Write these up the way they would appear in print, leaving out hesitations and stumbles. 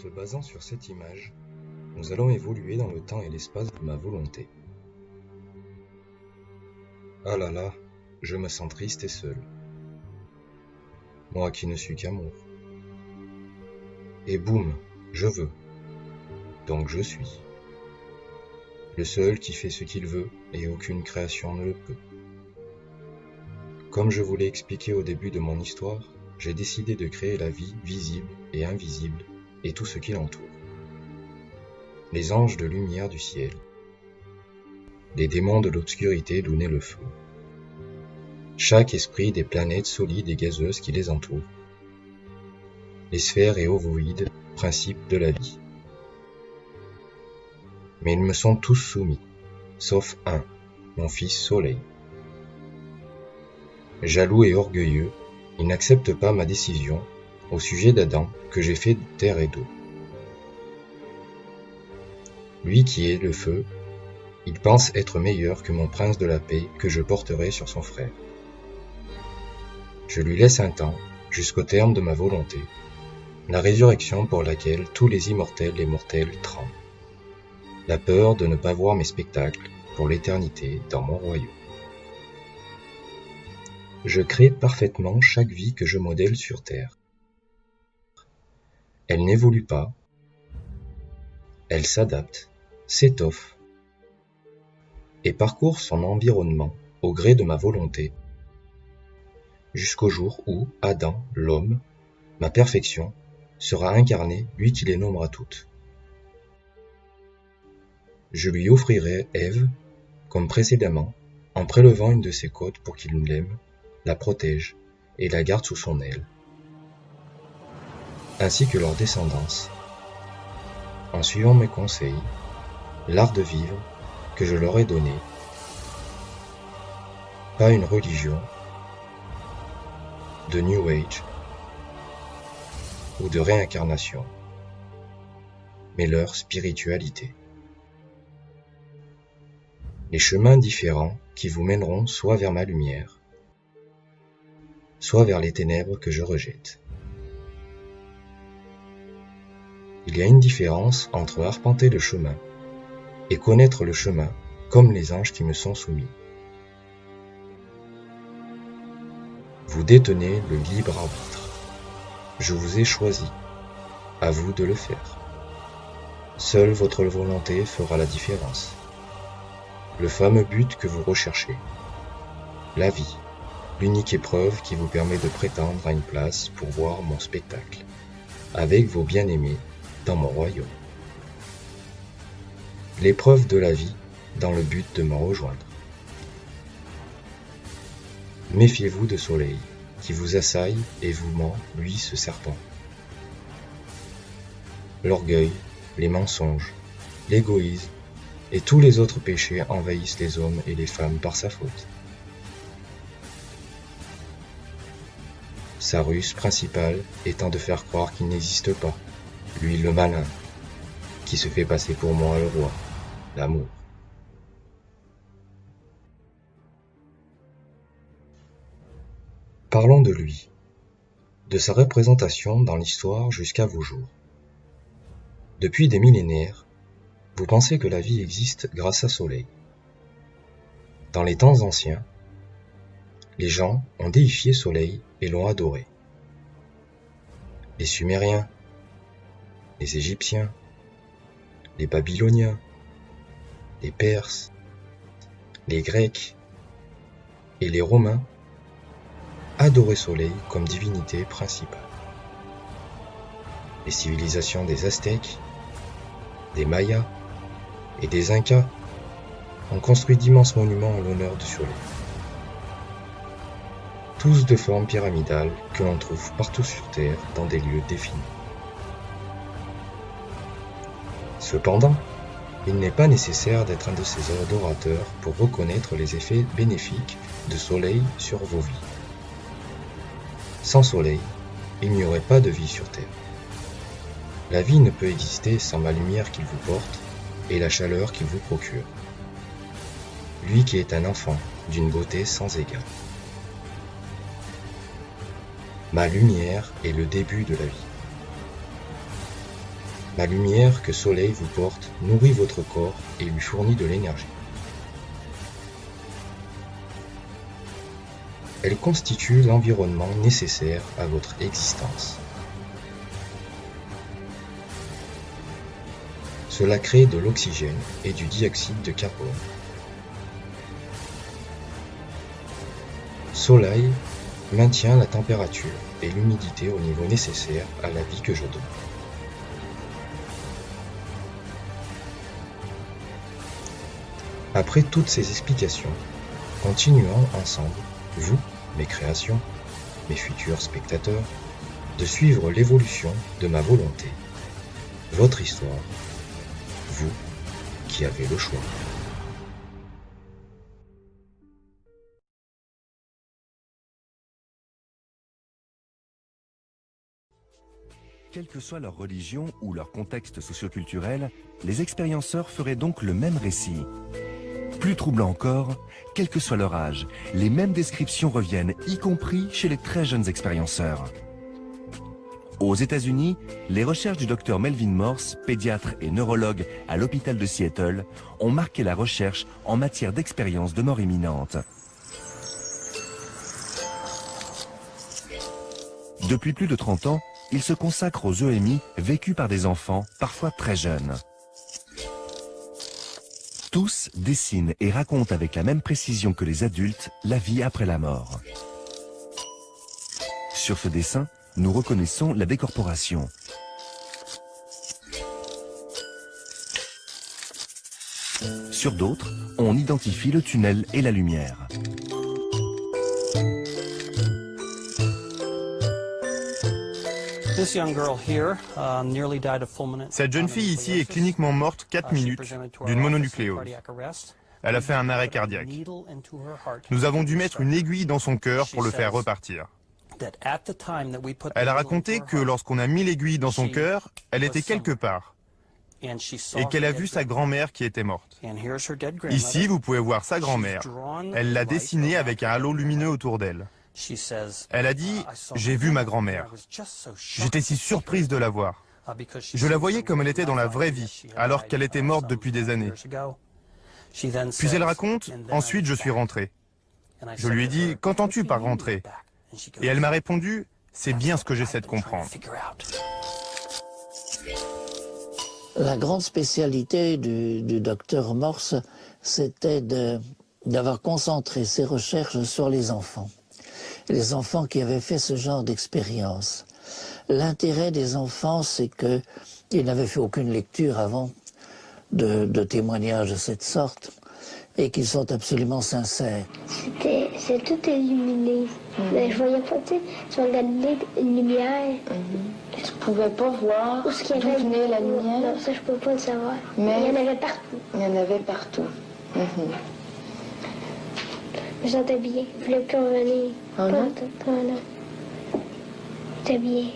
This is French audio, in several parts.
se basant sur cette image, nous allons évoluer dans le temps et l'espace de ma volonté. Ah là là, je me sens triste et seul. Moi qui ne suis qu'amour. Et boum, je veux. Donc je suis. Le seul qui fait ce qu'il veut et aucune création ne le peut. Comme je vous l'ai expliqué au début de mon histoire, j'ai décidé de créer la vie visible et invisible et tout ce qui l'entoure. Les anges de lumière du ciel, les démons de l'obscurité d'où naît le feu, chaque esprit des planètes solides et gazeuses qui les entourent, les sphères et ovoïdes, principes de la vie. Mais ils me sont tous soumis, sauf un, mon fils Soleil. Jaloux et orgueilleux, il n'accepte pas ma décision au sujet d'Adam que j'ai fait de terre et d'eau. Lui qui est le feu, il pense être meilleur que mon prince de la paix que je porterai sur son frère. Je lui laisse un temps, jusqu'au terme de ma volonté, la résurrection pour laquelle tous les immortels et mortels tremblent. La peur de ne pas voir mes spectacles pour l'éternité dans mon royaume. Je crée parfaitement chaque vie que je modèle sur Terre. Elle n'évolue pas, elle s'adapte, s'étoffe et parcourt son environnement au gré de ma volonté, jusqu'au jour où Adam, l'homme, ma perfection, sera incarné, lui qui les nommera toutes. Je lui offrirai Ève, comme précédemment, en prélevant une de ses côtes pour qu'il l'aime, la protège et la garde sous son aile, ainsi que leur descendance, en suivant mes conseils, l'art de vivre que je leur ai donné, pas une religion, de New Age ou de réincarnation, mais leur spiritualité. Les chemins différents qui vous mèneront soit vers ma lumière, soit vers les ténèbres que je rejette. Il y a une différence entre arpenter le chemin et connaître le chemin comme les anges qui me sont soumis. Vous détenez le libre arbitre. Je vous ai choisi. À vous de le faire. Seule votre volonté fera la différence. Le fameux but que vous recherchez. La vie. L'unique épreuve qui vous permet de prétendre à une place pour voir mon spectacle, avec vos bien-aimés dans mon royaume. L'épreuve de la vie dans le but de me rejoindre. Méfiez-vous de Soleil, qui vous assaille et vous ment, lui ce serpent. L'orgueil, les mensonges, l'égoïsme et tous les autres péchés envahissent les hommes et les femmes par sa faute. Sa ruse principale étant de faire croire qu'il n'existe pas, lui le malin, qui se fait passer pour moi le roi, l'amour. Parlons de lui, de sa représentation dans l'histoire jusqu'à vos jours. Depuis des millénaires, vous pensez que la vie existe grâce à Soleil. Dans les temps anciens, les gens ont déifié Soleil et l'ont adoré. Les Sumériens, les Égyptiens, les Babyloniens, les Perses, les Grecs et les Romains adoraient Soleil comme divinité principale. Les civilisations des Aztèques, des Mayas et des Incas ont construit d'immenses monuments en l'honneur du Soleil. Tous de forme pyramidale que l'on trouve partout sur Terre dans des lieux définis. Cependant, il n'est pas nécessaire d'être un de ces adorateurs pour reconnaître les effets bénéfiques de Soleil sur vos vies. Sans Soleil, il n'y aurait pas de vie sur Terre. La vie ne peut exister sans ma lumière qu'il vous porte et la chaleur qu'il vous procure. Lui qui est un enfant d'une beauté sans égale. Ma lumière est le début de la vie. La lumière que Soleil vous porte nourrit votre corps et lui fournit de l'énergie. Elle constitue l'environnement nécessaire à votre existence. Cela crée de l'oxygène et du dioxyde de carbone. Soleil maintient la température et l'humidité au niveau nécessaire à la vie que je donne. Après toutes ces explications, continuons ensemble, vous, mes créations, mes futurs spectateurs, de suivre l'évolution de ma volonté, votre histoire, vous qui avez le choix. Quelle que soit leur religion ou leur contexte socioculturel, les expérienceurs feraient donc le même récit. Plus troublant encore, quel que soit leur âge, les mêmes descriptions reviennent, y compris chez les très jeunes expérienceurs. Aux États-Unis, les recherches du Dr Melvin Morse, pédiatre et neurologue à l'hôpital de Seattle, ont marqué la recherche en matière d'expérience de mort imminente. Depuis plus de 30 ans, il se consacre aux EMI vécus par des enfants, parfois très jeunes. Tous dessinent et racontent avec la même précision que les adultes la vie après la mort. Sur ce dessin, nous reconnaissons la décorporation. Sur d'autres, on identifie le tunnel et la lumière. Cette jeune fille ici est cliniquement morte 4 minutes d'une mononucléose. Elle a fait un arrêt cardiaque. Nous avons dû mettre une aiguille dans son cœur pour le faire repartir. Elle a raconté que lorsqu'on a mis l'aiguille dans son cœur, elle était quelque part et qu'elle a vu sa grand-mère qui était morte. Ici, vous pouvez voir sa grand-mère. Elle l'a dessinée avec un halo lumineux autour d'elle. Elle a dit « J'ai vu ma grand-mère. J'étais si surprise de la voir. Je la voyais comme elle était dans la vraie vie, alors qu'elle était morte depuis des années. » Puis elle raconte « Ensuite, je suis rentrée. Je lui ai dit « Qu'entends-tu par rentrer ?» Et elle m'a répondu « C'est bien ce que j'essaie de comprendre. » La grande spécialité du docteur Morse, c'était d'avoir concentré ses recherches sur les enfants. Les enfants qui avaient fait ce genre d'expérience. L'intérêt des enfants, c'est qu'ils n'avaient fait aucune lecture avant de témoignages de cette sorte et qu'ils sont absolument sincères. C'est tout illuminé. Mais je voyais pas, tu sais, si on regardait une lumière. Tu pouvais pas voir Où ce qu'il y d'où avait venait la lumière? Non, ça je peux pas le savoir. Mais il y en avait partout. Il y en avait partout. Je me sentais bien. Je voulais plus revenir. Oh non? J'étais bien.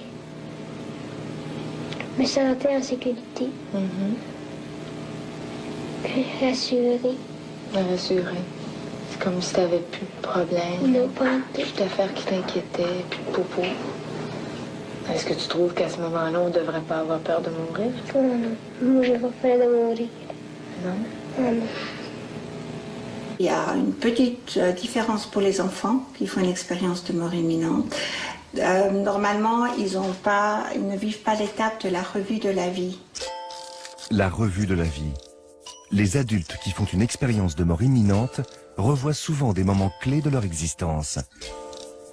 Je me sentais en sécurité. Puis rassurée. Rassurée. C'est comme si tu n'avais plus de problème. Non, pas du tout. Plus d'affaires qui t'inquiétaient, plus de popo. Est-ce que tu trouves qu'à ce moment-là, on ne devrait pas avoir peur de mourir? Non. Moi, j'ai pas peur de mourir. Non? Non. Il y a une petite différence pour les enfants qui font une expérience de mort imminente. Normalement, ils ne vivent pas l'étape de la revue de la vie. La revue de la vie. Les adultes qui font une expérience de mort imminente revoient souvent des moments clés de leur existence.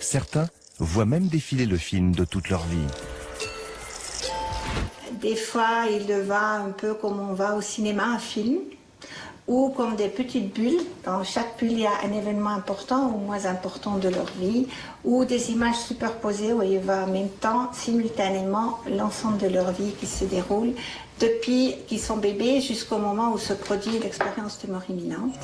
Certains voient même défiler le film de toute leur vie. Des fois, ils le voient un peu comme on va au cinéma, un film, ou comme des petites bulles. Dans chaque bulle, il y a un événement important ou moins important de leur vie, ou des images superposées où ils voient en même temps, simultanément, l'ensemble de leur vie qui se déroule, depuis qu'ils sont bébés jusqu'au moment où se produit l'expérience de mort imminente.